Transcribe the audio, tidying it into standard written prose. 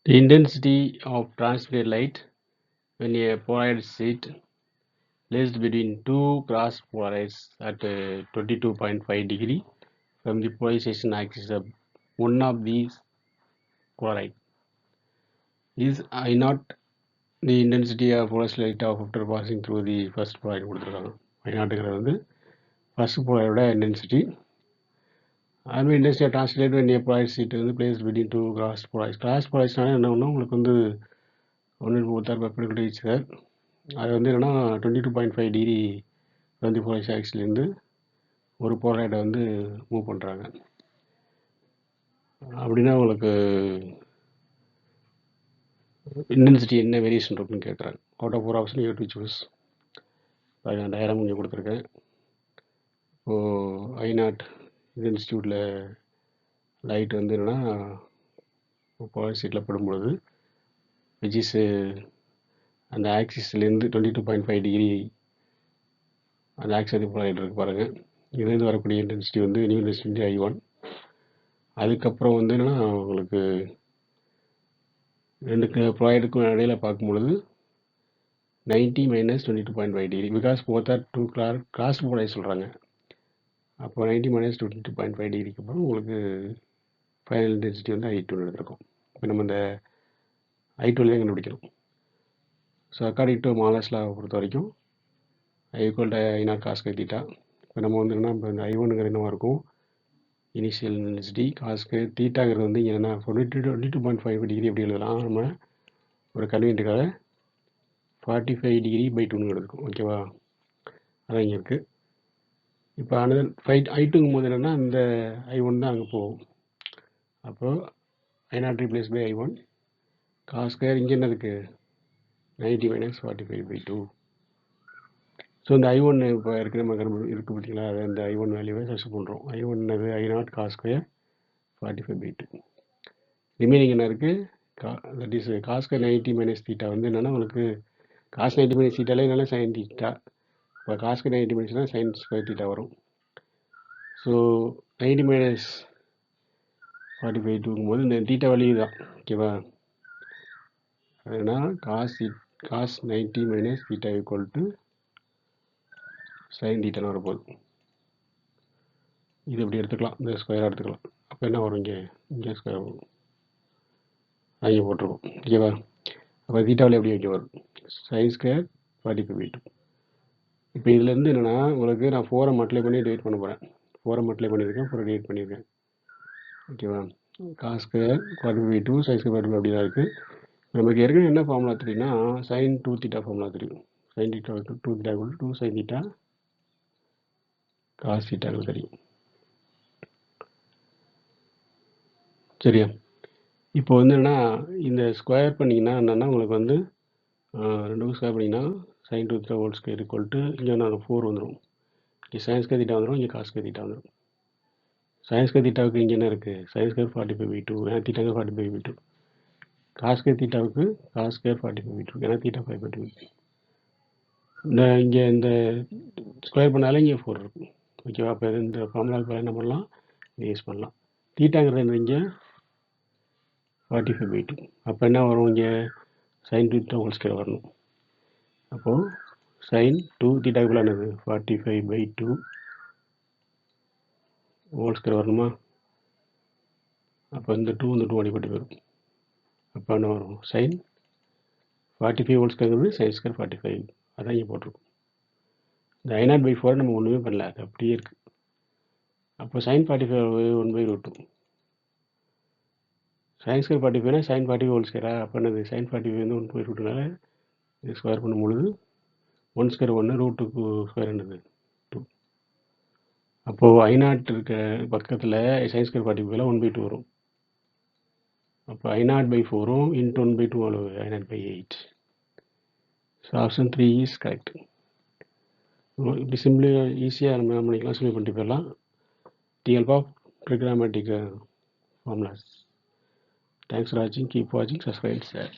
The intensity of transmitted light when a polarized sheet placed between two cross polarized at 22.5 degree from the polarization axis of one of these chloride is I naught the intensity of fluorescent light of after passing through the first polaroid கொடுத்துருக்காங்க. I நாட்டுங்கிறது வந்து first polaroid intensity. And intensity of translated when a polarized sheet வந்து placed between two cross polarized. Cross polarized என்ன ஒன்று உங்களுக்கு வந்து ஒன்று ஒருத்தர் perpendicular to each other. அது வந்து என்னன்னா 22.5 டிகிரி வந்து போலரைஸ் ஆக்சிலேருந்து ஒரு போலாரைடை வந்து மூவ் பண்ணுறாங்க. அப்படின்னா உங்களுக்கு இன்டென்சிட்டி என்ன வேரியேஷன் இருக்குன்னு கேட்குறாங்க. Out of 4 option you to choose. நான் டயக்ராம் இங்கே கொடுத்துருக்கேன். இப்போது I0 இது இன்ஸ்டியூட்டில் லைட் வந்து என்னென்னா போலரைஸ் ஷீட்டில் படும்பொழுது விச் இஸ் அந்த ஆக்சிஸ்லேருந்து 22.5 டிகிரி அந்த ஆக்சிஸ் போலாரைட் இருக்குது பாருங்கள். இதுலேருந்து வரக்கூடிய இன்டென்சிட்டி வந்து நியூ இன்டென்சிட்டி I1. அதுக்கப்புறம் வந்து என்னென்னா உங்களுக்கு ரெண்டுக்கு ப்ராய்டுக்கும் இடையில பார்க்கும்பொழுது 90 minus 22.5 degree because both are two cross polarise சொல்கிறாங்க. அப்போ 90 மைனஸ் 22.5 டிகிரிக்கு அப்புறம் உங்களுக்கு ஃபைனல் இன்டென்சிட்டி வந்து I2 எடுத்துருக்கோம். இப்போ நம்ம இந்த I2 தான் கண்டுபிடிக்கிறோம். ஸோ அக்கார்டிங் டு மாலஸ் லா பொறுத்த வரைக்கும் I0 காஸ் ஸ்கொயர் தீட்டா. இப்போ நம்ம வந்து என்ன இப்போ இந்த I1ங்கிறது என்னவா இருக்கும், இனிஷியல் இன்டென்சிட்டி காஸ் ஸ்கொயர் தீட்டாங்கிறது வந்து இங்கே என்ன 22.5 டிகிரி எப்படி எழுதலாம், நம்ம ஒரு கன்வீனியன்ட்டுக்காக 45 டிகிரி பை 2ன்னு எடுக்கும். ஓகேவா, அதான் இங்கே இருக்குது. இப்போ அனதர் I2ங்கும் போது என்னென்னா இந்த I1 தான் அங்கே போகும். அப்போது I0 replace by I1 cos square இங்கே என்ன இருக்குது 90 மைனஸ் 45 பை 2. ஸோ இந்த I1 இப்போ இருக்கிற நம்ம இருக்குது பார்த்தீங்களா, அதை இந்த I1 வேல்யூவை சப்ஸ்டிட்யூட் பண்ணுறோம். I1 என்னது I0 cos square 45 by 2. Remaining என்ன இருக்குது that is cos square 90 minus theta வந்து என்னென்னா உங்களுக்கு காஸ் 90 மைனஸ் தீட்டாலே என்னென்னா சைன் தீட்டா. இப்போ காஸ் ஸ்கொயர் 90 மைனஸ்னால் சைன் ஸ்கொயர் தீட்டா வரும். ஸோ 90 மைனஸ் 45 2ங்கும் போது இந்த தீட்டா வேல்யூ தான். ஓகேவா, அதுனா cos 90 minus theta equal to sine தீட்டான்னு வரப்போகுது. இது எப்படி எடுத்துக்கலாம், இந்த ஸ்கொயராக எடுத்துக்கலாம். அப்போ என்ன வரும், இங்கே ஸ்கொயர் வரும், அங்கே போட்டிருக்கோம். ஓகேவா, அப்போ தீட்டாவில் எப்படி வைக்க வரும் சைன் ஸ்கொயர் 45 பை 2. இப்போ இதுலேருந்து என்னென்னா உங்களுக்கு நான் 4 அப்ளை பண்ணி டிவைட் பண்ண போகிறேன். 4 அப்ளை பண்ணியிருக்கேன், 4 டிவைட் பண்ணியிருக்கேன். ஓகேவா, cos square 45 by 2 sine square 45 அப்படி தான் இருக்குது. நமக்கு ஏற்கனவே என்ன ஃபார்முலா தெரியும்னா சைன் 2 தீட்டா ஃபார்முலா தெரியும். Sine theta 2 theta 2 sine theta cos தீட்டான்னு தெரியும். சரியா, இப்போ வந்து என்னென்னா இந்த ஸ்கொயர் பண்ணிங்கன்னா என்னென்னா உங்களுக்கு வந்து ரெண்டுக்கும் ஸ்கொயர் பண்ணிங்கன்னா sine 2 theta whole square equal to இங்கே நான் 4 வந்துடும். இங்கே சைன் ஸ்கொயர் தீட்டா வந்துடும், இங்கே காஸ் ஸ்கொயர் தீட்டா வந்துடும். சைன் ஸ்கொயர் தீட்டாவுக்கு இங்கே என்ன இருக்குது சைன் ஸ்கொயர் 45 பை 2 ஏன்னா தீட்டாங்க 45 பை 2. காஸ் ஸ்கொயர் தீட்டாவுக்கு காஸ் ஸ்கொயர் 45 பை 2 ஏன்னா தீட்டா 5 பை 2. இந்த இங்கே இந்த ஸ்கொயர் பண்ணாலே இங்கே 4 இருக்கும். ஓகேவா, அப்போ இந்த ஃபார்முலாவுக்கு என்ன பண்ணலாம், யூஸ் பண்ணலாம். தீட்டாங்கிறது இங்கே 45 பை 2. அப்போ என்ன வரும், இங்கே சைன் 2 தீட்டா ஹோல் ஸ்கொயர் வரணும். அப்போது சைன் 2 தீட்டாக்குள்ள என்னது 45 பை 2 ஹோல் ஸ்கொயர் வரணுமா. அப்போ இந்த 2 இந்த 2 அடிப்பட்டு வரும். அப்போ என்ன வரும் sine 45 whole square sine square 45. அதான் இங்கே போட்டிருக்கும். இந்த I0 பை 4 நம்ம ஒன்றுமே பண்ணல, அது அப்படியே இருக்குது. அப்போ சைன் 45 1/√2 சைன் ஸ்கொயர் 45னா சைன் 45 ஹோல் ஸ்கொயரா. அப்போ என்னது சைன் 45 வந்து 1/√2னால இது ஸ்கொயர் பண்ணும்பொழுது 1 ஸ்கொயர் 1 ரூட்டுக்கு ஸ்கொயர் என்னது 2. அப்போது I0 இருக்க பக்கத்தில் சைன் ஸ்கொயர் 45 1/2 வரும். அப்போ I0 பை 4 இன்ட்டு 1/2 அளவு I0 by 8. So option 3 is correct. இப்படி சிம்பிளி ஈஸியாக நம்ம பண்ணிக்கலாம், சிம்பிள் பண்ணிட்டு போயிடலாம். The help of trigonometric formulas. Thanks for watching. Keep watching. Subscribe. Share.